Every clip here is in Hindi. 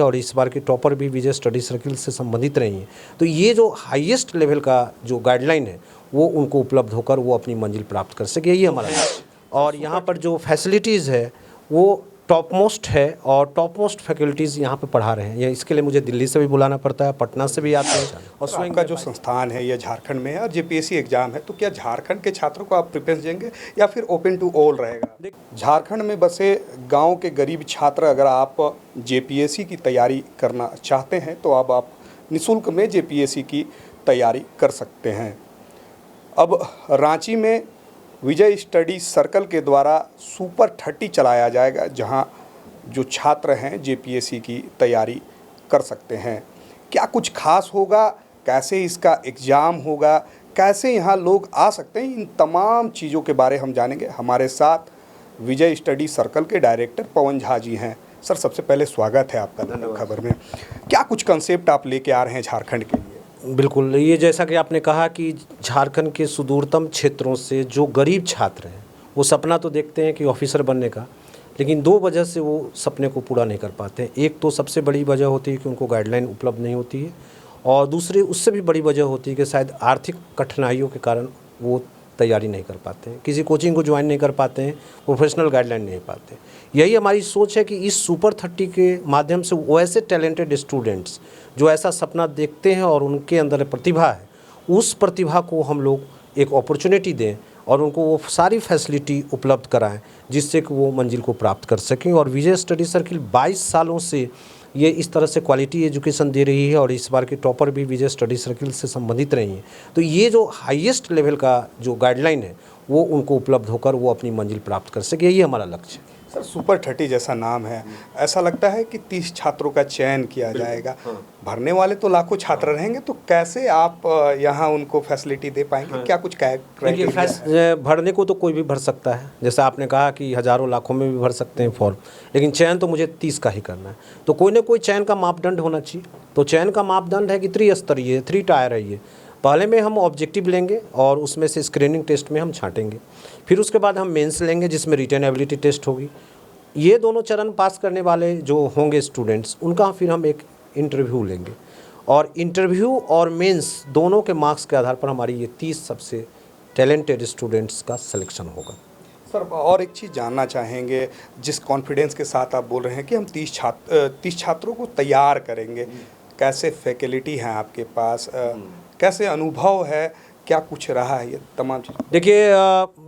और इस बार की टॉपर भी विजय स्टडी सर्किल से संबंधित रही हैं। तो ये जो हाईएस्ट लेवल का जो गाइडलाइन है वो उनको उपलब्ध होकर वो अपनी मंजिल प्राप्त कर सके, यही हमारा लक्ष्य। और यहाँ पर जो फैसिलिटीज़ है वो टॉप मोस्ट है और टॉप मोस्ट फैकल्टीज़ यहाँ पे पढ़ा रहे हैं। ये इसके लिए मुझे दिल्ली से भी बुलाना पड़ता है, पटना से भी आते हैं। और स्वयं का जो संस्थान है ये झारखंड में है और जेपीएससी एग्जाम है, तो क्या झारखंड के छात्रों को आप प्रेफरेंस देंगे या फिर ओपन टू ऑल रहेगा? झारखंड में बसे गांव के गरीब छात्र अगर आप जेपीएससी की तैयारी करना चाहते हैं तो अब आप निःशुल्क में जेपीएससी की तैयारी कर सकते हैं। अब रांची में विजय स्टडी सर्कल के द्वारा सुपर 30 चलाया जाएगा, जहां जो छात्र हैं जेपीएससी की तैयारी कर सकते हैं। क्या कुछ खास होगा, कैसे इसका एग्ज़ाम होगा, कैसे यहां लोग आ सकते हैं, इन तमाम चीज़ों के बारे हम जानेंगे। हमारे साथ विजय स्टडी सर्कल के डायरेक्टर पवन झा जी हैं। सर, सबसे पहले स्वागत है आपका खबर में। क्या कुछ कंसेप्ट आप लेके आ रहे हैं झारखंड के लिए? बिल्कुल, ये जैसा कि आपने कहा कि झारखंड के सुदूरतम क्षेत्रों से जो गरीब छात्र हैं वो सपना तो देखते हैं कि ऑफिसर बनने का, लेकिन दो वजह से वो सपने को पूरा नहीं कर पाते हैं। एक तो सबसे बड़ी वजह होती है कि उनको गाइडलाइन उपलब्ध नहीं होती है, और दूसरी उससे भी बड़ी वजह होती है कि शायद आर्थिक कठिनाइयों के कारण वो तैयारी नहीं कर पाते हैं, किसी कोचिंग को ज्वाइन नहीं कर पाते हैं, प्रोफेशनल गाइडलाइन नहीं पाते। यही हमारी सोच है कि इस सुपर 30 के माध्यम से वो ऐसे टैलेंटेड स्टूडेंट्स जो ऐसा सपना देखते हैं और उनके अंदर प्रतिभा है, उस प्रतिभा को हम लोग एक अपॉर्चुनिटी दें और उनको वो सारी फैसिलिटी उपलब्ध कराएं जिससे कि वो मंजिल को प्राप्त कर सकें। और विजय स्टडी सर्किल 22 सालों से ये इस तरह से क्वालिटी एजुकेशन दे रही है और इस बार की टॉपर भी विजय स्टडी सर्किल से संबंधित रही हैं। तो ये जो हाईएस्ट लेवल का जो गाइडलाइन है वो उनको उपलब्ध होकर वो अपनी मंजिल प्राप्त कर सके, यही हमारा लक्ष्य है। सर, सुपर 30 जैसा नाम है, ऐसा लगता है कि 30 छात्रों का चयन किया जाएगा। भरने वाले तो लाखों छात्र रहेंगे, तो कैसे आप यहाँ उनको फैसिलिटी दे पाएंगे? क्या कुछ क्राइटेरिया? भरने को तो कोई भी भर सकता है, जैसा आपने कहा कि हज़ारों लाखों में भी भर सकते हैं फॉर्म, लेकिन चयन तो मुझे 30 का ही करना है। तो कोई ना कोई चयन का मापदंड होना चाहिए। तो चयन का मापदंड है कि त्रिस्तरीय 3 टायर है ये। पहले में हम ऑब्जेक्टिव लेंगे और उसमें से स्क्रीनिंग टेस्ट में हम छांटेंगे, फिर उसके बाद हम मेंस लेंगे जिसमें रिटन एबिलिटी टेस्ट होगी। ये दोनों चरण पास करने वाले जो होंगे स्टूडेंट्स, उनका फिर हम एक इंटरव्यू लेंगे और इंटरव्यू और मेंस दोनों के मार्क्स के आधार पर हमारी ये 30 सबसे टैलेंटेड स्टूडेंट्स का सिलेक्शन होगा। सर, और एक चीज़ जानना चाहेंगे, जिस कॉन्फिडेंस के साथ आप बोल रहे हैं कि हम 30 छात्रों को तैयार करेंगे, कैसे फैकल्टी हैं आपके पास, कैसे अनुभव है, क्या कुछ रहा है, ये तमाम चीज़? देखिए,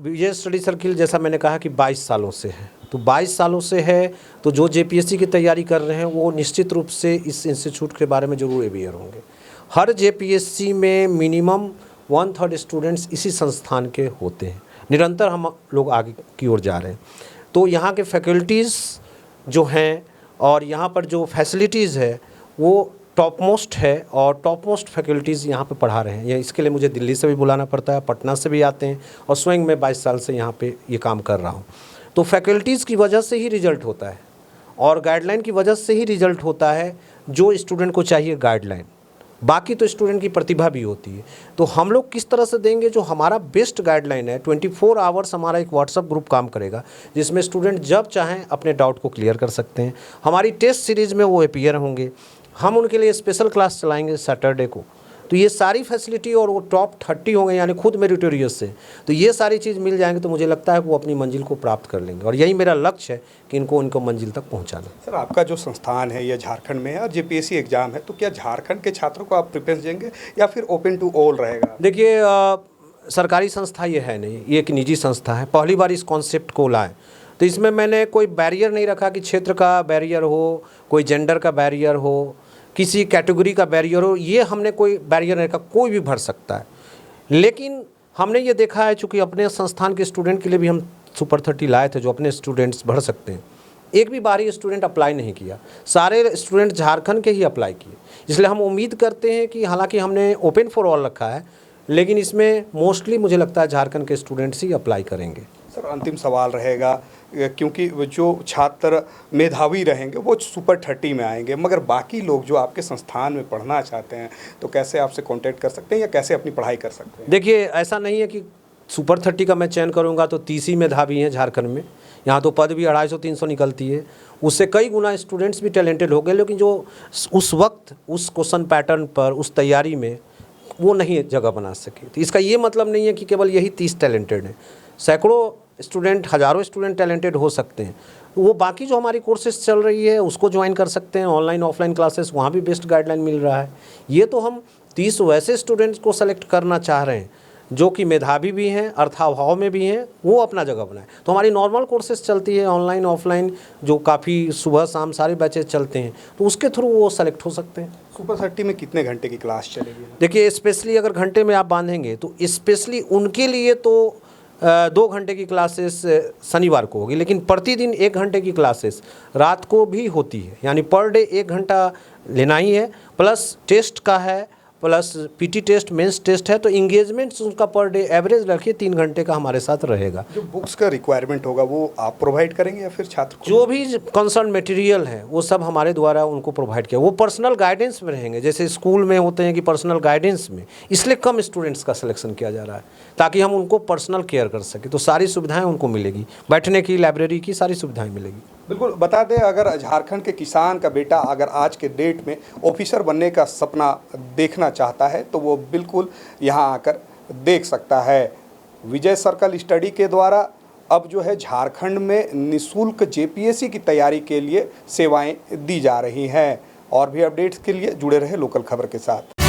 विजय स्टडी सर्किल जैसा मैंने कहा कि 22 सालों से है, तो 22 सालों से है तो जो जेपीएससी की तैयारी कर रहे हैं वो निश्चित रूप से इस इंस्टीट्यूट के बारे में ज़रूर अवेयर होंगे। हर जेपीएससी में मिनिमम 1/3 स्टूडेंट्स इसी संस्थान के होते हैं। निरंतर हम लोग आगे की ओर जा रहे हैं। तो यहाँ के फैकल्टीज़ जो हैं और यहाँ पर जो फैसिलिटीज़ है वो टॉप मोस्ट है और टॉप मोस्ट फैकल्टीज़ यहाँ पे पढ़ा रहे हैं। ये इसके लिए मुझे दिल्ली से भी बुलाना पड़ता है, पटना से भी आते हैं, और स्वयं मैं 22 साल से यहाँ पे ये काम कर रहा हूँ। तो फैकल्टीज़ की वजह से ही रिज़ल्ट होता है और गाइडलाइन की वजह से ही रिज़ल्ट होता है। जो स्टूडेंट को चाहिए गाइडलाइन, बाकी तो स्टूडेंट की प्रतिभा भी होती है। तो हम लोग किस तरह से देंगे, जो हमारा बेस्ट गाइडलाइन है, 24 आवर्स हमारा एक व्हाट्सअप ग्रुप काम करेगा जिसमें स्टूडेंट जब चाहें अपने डाउट को क्लियर कर सकते हैं। हमारी टेस्ट सीरीज़ में वो अपीयर होंगे, हम उनके लिए स्पेशल क्लास चलाएंगे सैटरडे को। तो ये सारी फैसिलिटी, और वो टॉप 30 होंगे यानी खुद मेरिटोरियस से, तो ये सारी चीज़ मिल जाएंगे तो मुझे लगता है कि वो अपनी मंजिल को प्राप्त कर लेंगे, और यही मेरा लक्ष्य है कि इनको मंजिल तक पहुंचाना। सर, आपका जो संस्थान है ये झारखंड में है और जेपीएससी एग्जाम है, तो क्या झारखंड के छात्रों को आप प्रेफरेंस देंगे या फिर ओपन टू ऑल रहेगा? देखिए, सरकारी संस्था ये है नहीं, ये एक निजी संस्था है। पहली बार इस कॉन्सेप्ट को लाएँ, तो इसमें मैंने कोई बैरियर नहीं रखा कि क्षेत्र का बैरियर हो, कोई जेंडर का बैरियर हो, किसी कैटेगरी का बैरियर हो। ये हमने कोई बैरियर नहीं रखा, कोई भी भर सकता है। लेकिन हमने ये देखा है, चूँकि अपने संस्थान के स्टूडेंट के लिए भी हम सुपर 30 लाए थे जो अपने स्टूडेंट्स भर सकते हैं। एक भी बाहरी स्टूडेंट अप्लाई नहीं किया, सारे स्टूडेंट झारखंड के ही अप्लाई किए। इसलिए हम उम्मीद करते हैं कि हालांकि हमने ओपन फॉर ऑल रखा है, लेकिन इसमें मोस्टली मुझे लगता है झारखंड के स्टूडेंट्स ही अप्लाई करेंगे। सर, अंतिम सवाल रहेगा, क्योंकि जो छात्र मेधावी रहेंगे वो सुपर 30 में आएंगे, मगर बाकी लोग जो आपके संस्थान में पढ़ना चाहते हैं तो कैसे आपसे कांटेक्ट कर सकते हैं या कैसे अपनी पढ़ाई कर सकते हैं? देखिए, ऐसा नहीं है कि सुपर 30 का मैं चयन करूंगा तो 30 ही मेधावी हैं झारखंड में। यहाँ तो पद भी 250-300 निकलती है, उससे कई गुना स्टूडेंट्स भी टैलेंटेड हो गए, लेकिन जो उस वक्त उस क्वेश्चन पैटर्न पर उस तैयारी में वो नहीं जगह बना सके। तो इसका ये मतलब नहीं है कि केवल यही 30 टैलेंटेड हैं, सैकड़ों स्टूडेंट, हज़ारों स्टूडेंट टैलेंटेड हो सकते हैं। वो बाकी जो हमारी कोर्सेज चल रही है उसको ज्वाइन कर सकते हैं, ऑनलाइन ऑफलाइन क्लासेस, वहाँ भी बेस्ट गाइडलाइन मिल रहा है। ये तो हम 30 वैसे स्टूडेंट्स को सेलेक्ट करना चाह रहे हैं जो कि मेधावी भी हैं, अर्थाभाव में भी हैं, वो अपना जगह बनाए। तो हमारी नॉर्मल कोर्सेज चलती है ऑनलाइन ऑफलाइन, जो काफ़ी सुबह शाम सारे बैचेज चलते हैं, तो उसके थ्रू वो सेलेक्ट हो सकते हैं। सुपर 30 में कितने घंटे की क्लास चलेगी? देखिए, स्पेशली अगर घंटे में आप बांधेंगे तो स्पेशली उनके लिए तो 2 घंटे की क्लासेस शनिवार को होगी, लेकिन प्रतिदिन 1 घंटे की क्लासेस रात को भी होती है। यानी पर डे 1 घंटा लेना ही है, प्लस टेस्ट का है, plus PT test, mains test है, तो इंगेजमेंट्स उनका पर डे एवरेज रखिए 3 घंटे का हमारे साथ रहेगा। जो बुक्स का रिक्वायरमेंट होगा वो आप प्रोवाइड करेंगे या फिर छात्र को? जो भी कंसर्न मटेरियल है वो सब हमारे द्वारा उनको प्रोवाइड किया। वो पर्सनल गाइडेंस में रहेंगे, जैसे स्कूल में होते हैं कि पर्सनल गाइडेंस में, इसलिए कम स्टूडेंट्स का सिलेक्शन किया जा रहा है ताकि हम उनको पर्सनल केयर कर सकें। तो सारी सुविधाएं उनको मिलेगी, बैठने की, लाइब्रेरी की सारी सुविधाएं मिलेगी। बिल्कुल, बता दें, अगर झारखंड के किसान का बेटा अगर आज के डेट में ऑफिसर बनने का सपना देखना चाहता है तो वो बिल्कुल यहाँ आकर देख सकता है। विजय सर्कल स्टडी के द्वारा अब जो है झारखंड में निःशुल्क जेपीएससी की तैयारी के लिए सेवाएं दी जा रही हैं। और भी अपडेट्स के लिए जुड़े रहे लोकल खबर के साथ।